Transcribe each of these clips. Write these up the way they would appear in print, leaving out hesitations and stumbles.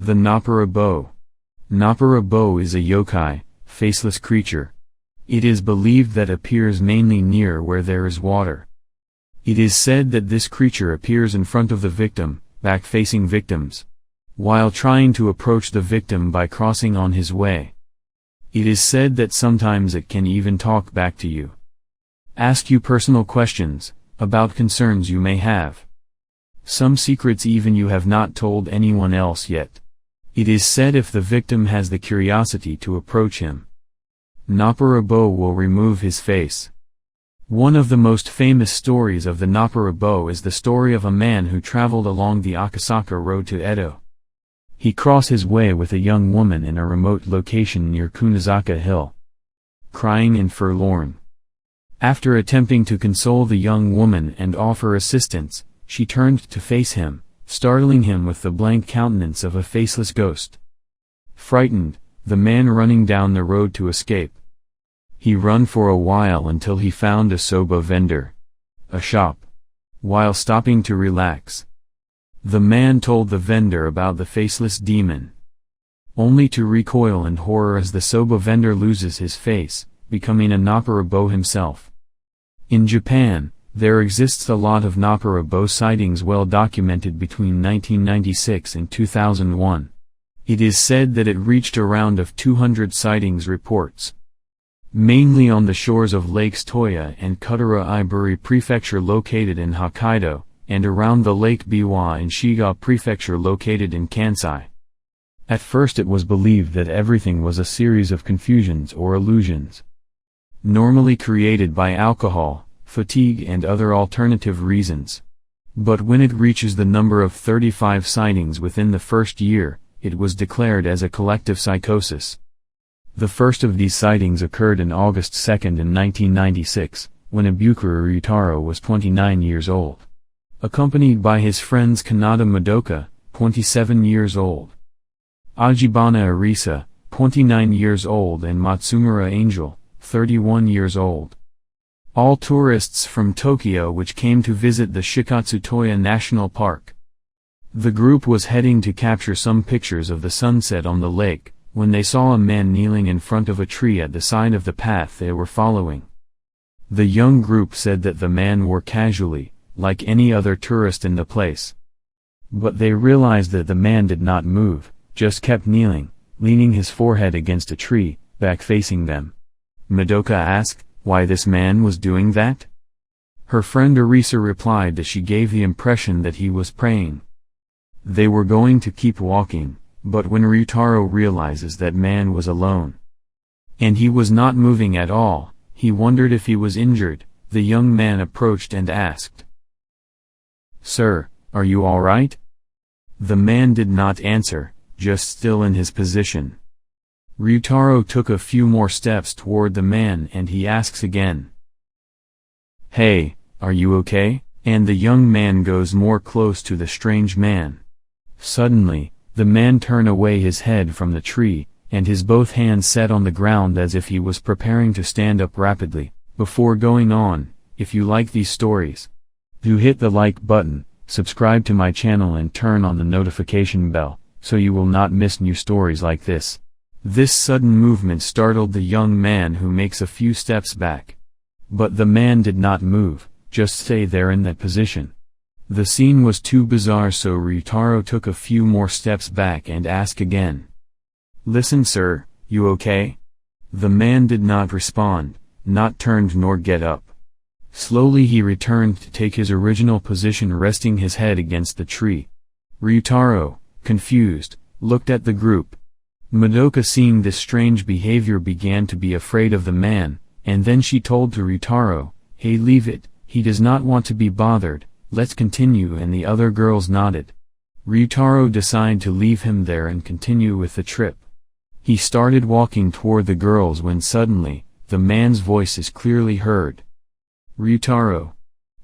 The Noppera-bō. Noppera-bō is a yokai, faceless creature. It is believed that appears mainly near where there is water. It is said that this creature appears in front of the victim, back-facing victims, while trying to approach the victim by crossing on his way. It is said that sometimes it can even talk back to you, ask you personal questions, about concerns you may have. Some secrets even you have not told anyone else yet. It is said if the victim has the curiosity to approach him, Noppera-bō will remove his face. One of the most famous stories of the Noppera-bō is the story of a man who traveled along the Akasaka road to Edo. He crossed his way with a young woman in a remote location near Kunizaka Hill, crying and forlorn. After attempting to console the young woman and offer assistance, she turned to face him, startling him with the blank countenance of a faceless ghost. Frightened, the man running down the road to escape. He ran for a while until he found a soba vendor, a shop. While stopping to relax, the man told the vendor about the faceless demon, only to recoil in horror as the soba vendor loses his face, becoming a Noppera-bō himself. In Japan, there exists a lot of Noppera-bō sightings well documented between 1996 and 2001. It is said that it reached around of 200 sightings reports, mainly on the shores of Lakes Toya and Kudara-Iburi Prefecture located in Hokkaido, and around the Lake Biwa in Shiga Prefecture located in Kansai. At first it was believed that everything was a series of confusions or illusions, normally created by alcohol, fatigue and other alternative reasons. But when it reaches the number of 35 sightings within the first year, it was declared as a collective psychosis. The first of these sightings occurred on August 2 in 1996, when Ibukuro Ryutaro was 29 years old, accompanied by his friends Kanata Madoka, 27 years old, Ajibana Arisa, 29 years old and Matsumura Angel, 31 years old. All tourists from Tokyo which came to visit the Shikatsu Toya National Park. The group was heading to capture some pictures of the sunset on the lake, when they saw a man kneeling in front of a tree at the side of the path they were following. The young group said that the man wore casually, like any other tourist in the place. But they realized that the man did not move, just kept kneeling, leaning his forehead against a tree, back facing them. Madoka asked why this man was doing that. Her friend Arisa replied that she gave the impression that he was praying. They were going to keep walking, but when Ryutaro realizes that man was alone, and he was not moving at all, he wondered if he was injured. The young man approached and asked, "Sir, are you all right?" The man did not answer, just still in his position. Ryutaro took a few more steps toward the man and he asks again, "Hey, are you okay?" And the young man goes more close to the strange man. Suddenly, the man turned away his head from the tree, and his both hands set on the ground as if he was preparing to stand up rapidly. Before going on, if you like these stories, do hit the like button, subscribe to my channel and turn on the notification bell, so you will not miss new stories like this. This sudden movement startled the young man, who makes a few steps back. But the man did not move, just stay there in that position. The scene was too bizarre, so Ryutaro took a few more steps back and asked again, "Listen sir, you okay?" The man did not respond, not turned nor get up. Slowly he returned to take his original position, resting his head against the tree. Ryutaro, confused, looked at the group. Madoka, seeing this strange behavior, began to be afraid of the man, and then she told to Ryutaro, "Hey, leave it, he does not want to be bothered, let's continue," and the other girls nodded. Ryutaro decided to leave him there and continue with the trip. He started walking toward the girls when suddenly, the man's voice is clearly heard. "Ryutaro,"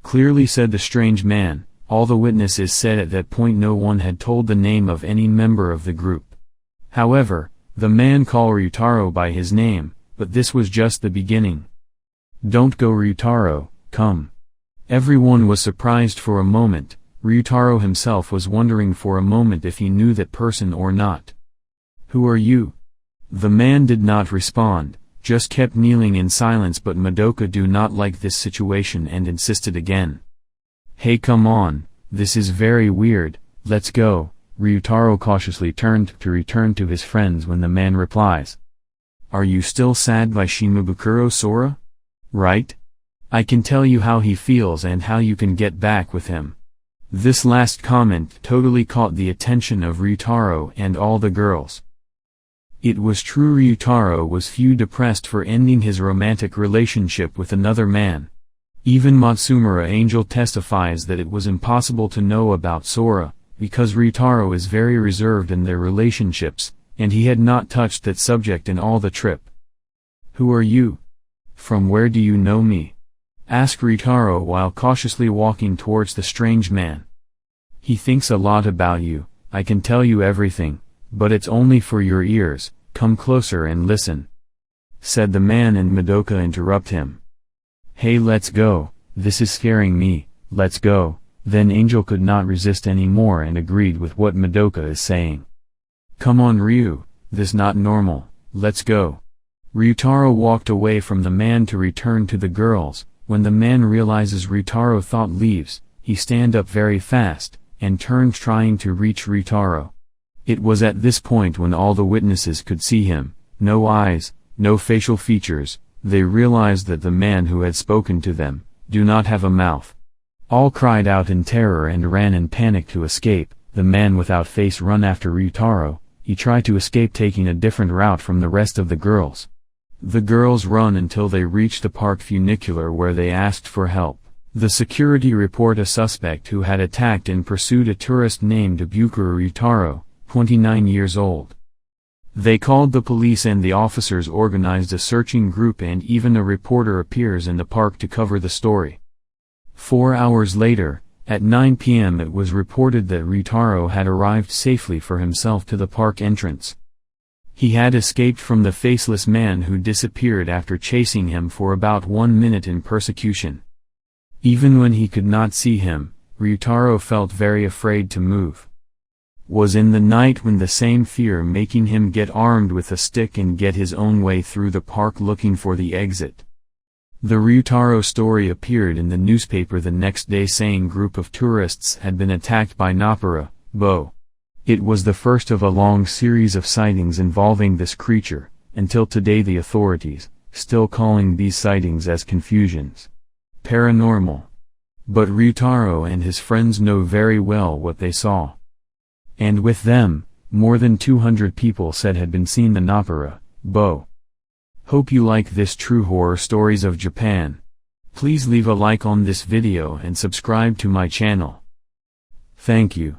clearly said the strange man. All the witnesses said at that point no one had told the name of any member of the group. However, the man called Ryutaro by his name, but this was just the beginning. "Don't go Ryutaro, come." Everyone was surprised for a moment, Ryutaro himself was wondering for a moment if he knew that person or not. "Who are you?" The man did not respond, just kept kneeling in silence, but Madoka do not like this situation and insisted again. "Hey, come on, this is very weird, let's go." Ryutaro cautiously turned to return to his friends when the man replies. "Are you still sad by Shimabukuro Sora? Right? I can tell you how he feels and how you can get back with him." This last comment totally caught the attention of Ryutaro and all the girls. It was true, Ryutaro was depressed for ending his romantic relationship with another man. Even Matsumura Angel testifies that it was impossible to know about Sora, because Ryutaro is very reserved in their relationships, and he had not touched that subject in all the trip. "Who are you? From where do you know me?" asked Ryutaro while cautiously walking towards the strange man. "He thinks a lot about you, I can tell you everything, but it's only for your ears, come closer and listen," said the man, and Madoka interrupted him. "Hey, let's go, this is scaring me, let's go." Then Angel could not resist anymore and agreed with what Madoka is saying. "Come on Ryu, this not normal, let's go." Ryutaro walked away from the man to return to the girls. When the man realizes Ryutaro thought leaves, he stand up very fast, and turned trying to reach Ryutaro. It was at this point when all the witnesses could see him, no eyes, no facial features, they realized that the man who had spoken to them, do not have a mouth. All cried out in terror and ran in panic to escape. The man without face run after Ryutaro, he tried to escape taking a different route from the rest of the girls. The girls run until they reached the park funicular where they asked for help. The security report a suspect who had attacked and pursued a tourist named Ibukuro Ryutaro, 29 years old. They called the police and the officers organized a searching group, and even a reporter appears in the park to cover the story. 4 hours later, at 9 p.m. it was reported that Ryutaro had arrived safely for himself to the park entrance. He had escaped from the faceless man who disappeared after chasing him for about 1 minute in persecution. Even when he could not see him, Ryutaro felt very afraid to move. Was in the night when the same fear making him get armed with a stick and get his own way through the park looking for the exit. The Ryutaro story appeared in the newspaper the next day saying group of tourists had been attacked by Noppera-bō. It was the first of a long series of sightings involving this creature, until today the authorities, still calling these sightings as confusions. Paranormal. But Ryutaro and his friends know very well what they saw. And with them, more than 200 people said had been seen the Noppera-bō. Hope you like this true horror stories of Japan. Please leave a like on this video and subscribe to my channel. Thank you.